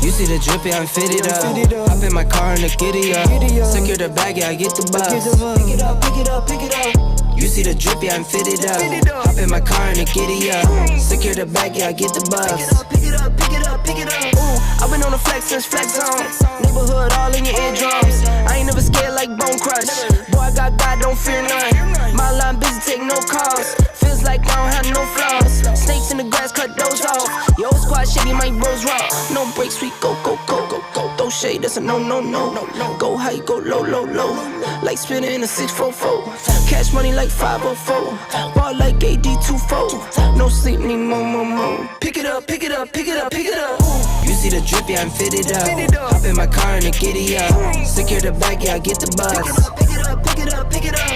You see the drip, yeah, I'm fitted up. Hop in my car and the giddy up. Secure the bag, yeah, I get the bus. Pick it up, pick it up, pick it up. You see the drip, yeah, I'm fitted up. Hop in my car and the giddy up. Secure the bag, yeah, I get the bus. Pick it up, pick it up, pick it up, pick it up. Ooh, I've been on the flex since flex zone. Neighborhood all in your eardrums. I ain't never scared like Bone Crush. Boy, I got God, don't fear none. My line busy, take no calls. Feels like I don't have no flaws. Snakes in the grass, cut those off. Yo, squad shady, my bros raw. No breaks, we go, go, go, go, go. Throw shade, that's a no, no, no. Go high, go low, low, low. Like spinning in a 644. Cash money like 504. Ball like AD24. No sleep, need more, more, more. Pick it up, pick it up, pick it up, pick it up. You see the drip, yeah, I'm fitted up. Hop in my car and the giddy up. Secure the bag, yeah, I get the bus. Pick it up, pick it up, pick it up, pick it up.